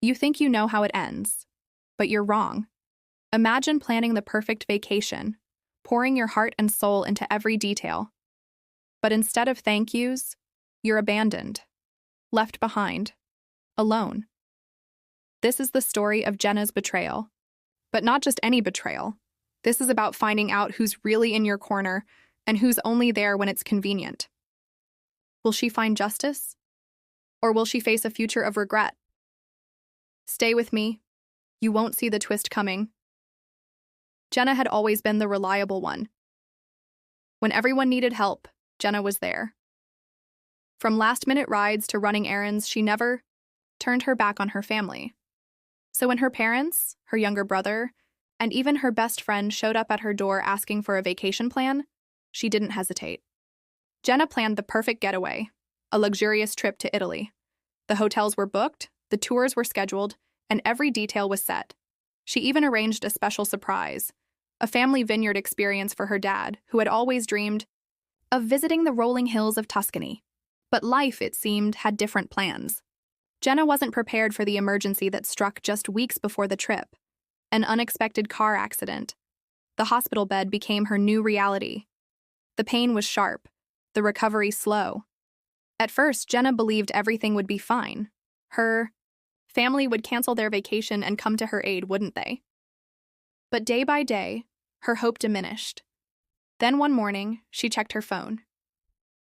You think you know how it ends, but you're wrong. Imagine planning the perfect vacation, pouring your heart and soul into every detail. But instead of thank yous, you're abandoned, left behind, alone. This is the story of Jenna's betrayal. But not just any betrayal. This is about finding out who's really in your corner and who's only there when it's convenient. Will she find justice? Or will she face a future of regret? Stay with me. You won't see the twist coming. Jenna had always been the reliable one. When everyone needed help, Jenna was there. From last-minute rides to running errands, she never turned her back on her family. So when her parents, her younger brother, and even her best friend showed up at her door asking for a vacation plan, she didn't hesitate. Jenna planned the perfect getaway, a luxurious trip to Italy. The hotels were booked, the tours were scheduled, and every detail was set. She even arranged a special surprise, a family vineyard experience for her dad, who had always dreamed of visiting the rolling hills of Tuscany. But life, it seemed, had different plans. Jenna wasn't prepared for the emergency that struck just weeks before the trip. An unexpected car accident. The hospital bed became her new reality. The pain was sharp, the recovery slow. At first, Jenna believed everything would be fine. Her family would cancel their vacation and come to her aid, wouldn't they? But day by day, her hope diminished. Then one morning, she checked her phone.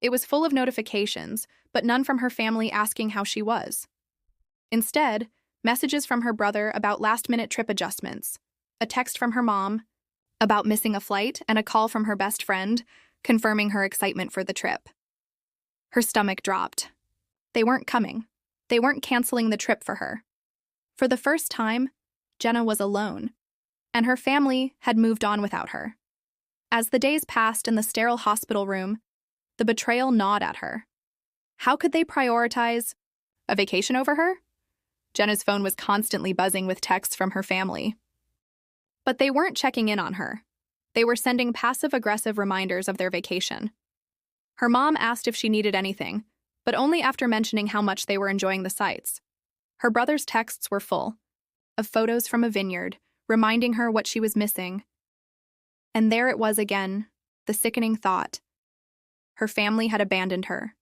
It was full of notifications, but none from her family asking how she was. Instead, messages from her brother about last-minute trip adjustments, a text from her mom about missing a flight, and a call from her best friend confirming her excitement for the trip. Her stomach dropped. They weren't coming. They weren't canceling the trip for her. For the first time, Jenna was alone, and her family had moved on without her. As the days passed in the sterile hospital room, the betrayal gnawed at her. How could they prioritize a vacation over her? Jenna's phone was constantly buzzing with texts from her family. But they weren't checking in on her. They were sending passive-aggressive reminders of their vacation. Her mom asked if she needed anything, but only after mentioning how much they were enjoying the sights. Her brother's texts were full of photos from a vineyard, reminding her what she was missing. And there it was again, the sickening thought. Her family had abandoned her.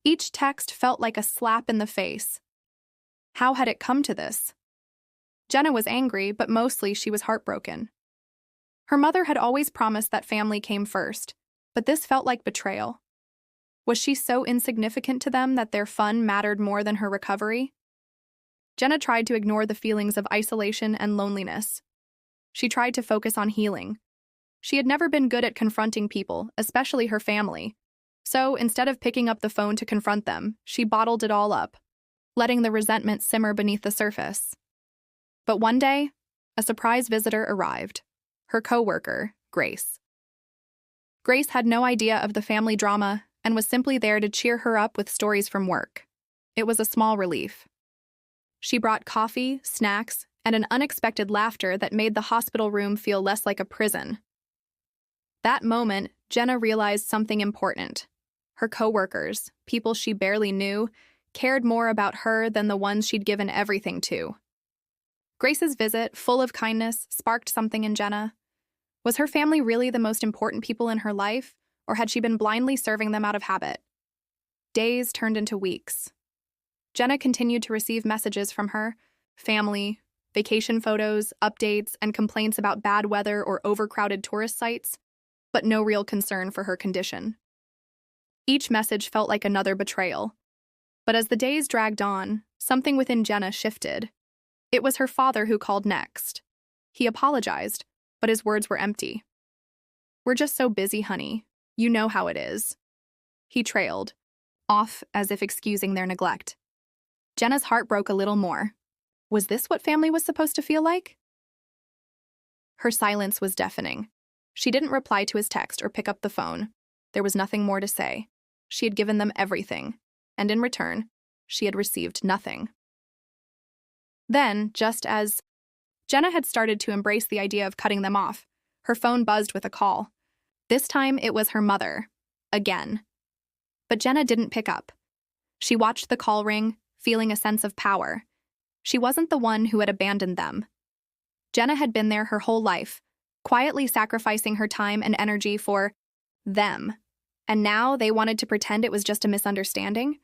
Each text felt like a slap in the face. How had it come to this? Jenna was angry, but mostly she was heartbroken. Her mother had always promised that family came first, but this felt like betrayal. Was she so insignificant to them that their fun mattered more than her recovery? Jenna tried to ignore the feelings of isolation and loneliness. She tried to focus on healing. She had never been good at confronting people, especially her family. So instead of picking up the phone to confront them, she bottled it all up, letting the resentment simmer beneath the surface. But one day, a surprise visitor arrived. Her coworker, Grace. Grace had no idea of the family drama and was simply there to cheer her up with stories from work. It was a small relief. She brought coffee, snacks, and an unexpected laughter that made the hospital room feel less like a prison. That moment, Jenna realized something important. Her coworkers, people she barely knew, cared more about her than the ones she'd given everything to. Grace's visit, full of kindness, sparked something in Jenna. Was her family really the most important people in her life, or had she been blindly serving them out of habit? Days turned into weeks. Jenna continued to receive messages from her family, vacation photos, updates, and complaints about bad weather or overcrowded tourist sites, but no real concern for her condition. Each message felt like another betrayal. But as the days dragged on, something within Jenna shifted. It was her father who called next. He apologized, but his words were empty. "We're just so busy, honey. You know how it is." He trailed, off as if excusing their neglect. Jenna's heart broke a little more. Was this what family was supposed to feel like? Her silence was deafening. She didn't reply to his text or pick up the phone. There was nothing more to say. She had given them everything, and in return, she had received nothing. Then, just as Jenna had started to embrace the idea of cutting them off, her phone buzzed with a call. This time, it was her mother. Again. But Jenna didn't pick up. She watched the call ring, feeling a sense of power. She wasn't the one who had abandoned them. Jenna had been there her whole life, quietly sacrificing her time and energy for them. And now they wanted to pretend it was just a misunderstanding?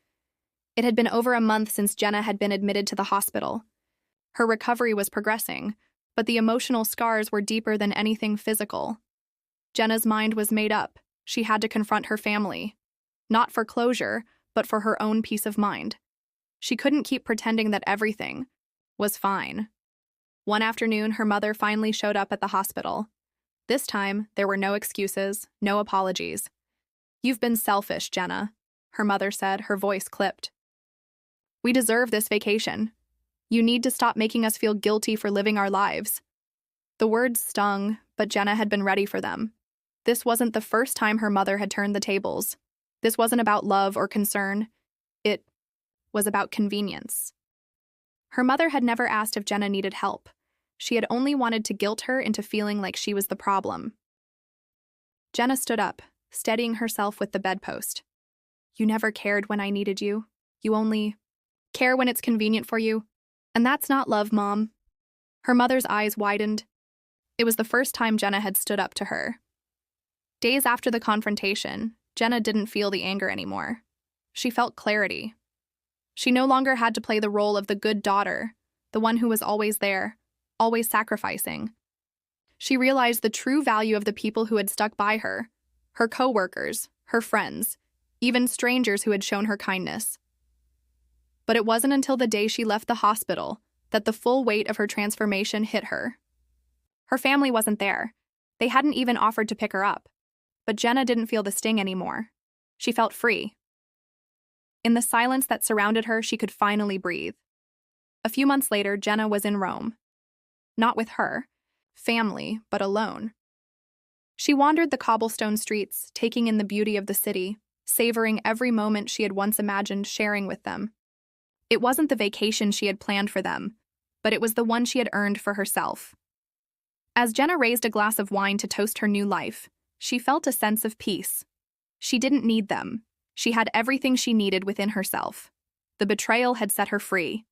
It had been over a month since Jenna had been admitted to the hospital. Her recovery was progressing, but the emotional scars were deeper than anything physical. Jenna's mind was made up. She had to confront her family. Not for closure, but for her own peace of mind. She couldn't keep pretending that everything was fine. One afternoon, her mother finally showed up at the hospital. This time, there were no excuses, no apologies. "You've been selfish, Jenna," her mother said, her voice clipped. "We deserve this vacation. You need to stop making us feel guilty for living our lives." The words stung, but Jenna had been ready for them. This wasn't the first time her mother had turned the tables. This wasn't about love or concern. It was about convenience. Her mother had never asked if Jenna needed help. She had only wanted to guilt her into feeling like she was the problem. Jenna stood up, steadying herself with the bedpost. "You never cared when I needed you. You only care when it's convenient for you. And that's not love, Mom." Her mother's eyes widened. It was the first time Jenna had stood up to her. Days after the confrontation, Jenna didn't feel the anger anymore. She felt clarity. She no longer had to play the role of the good daughter, the one who was always there, always sacrificing. She realized the true value of the people who had stuck by her, her co-workers, her friends, even strangers who had shown her kindness. But it wasn't until the day she left the hospital that the full weight of her transformation hit her. Her family wasn't there. They hadn't even offered to pick her up. But Jenna didn't feel the sting anymore. She felt free. In the silence that surrounded her, she could finally breathe. A few months later, Jenna was in Rome. Not with her family, but alone. She wandered the cobblestone streets, taking in the beauty of the city, savoring every moment she had once imagined sharing with them. It wasn't the vacation she had planned for them, but it was the one she had earned for herself. As Jenna raised a glass of wine to toast her new life, she felt a sense of peace. She didn't need them. She had everything she needed within herself. The betrayal had set her free.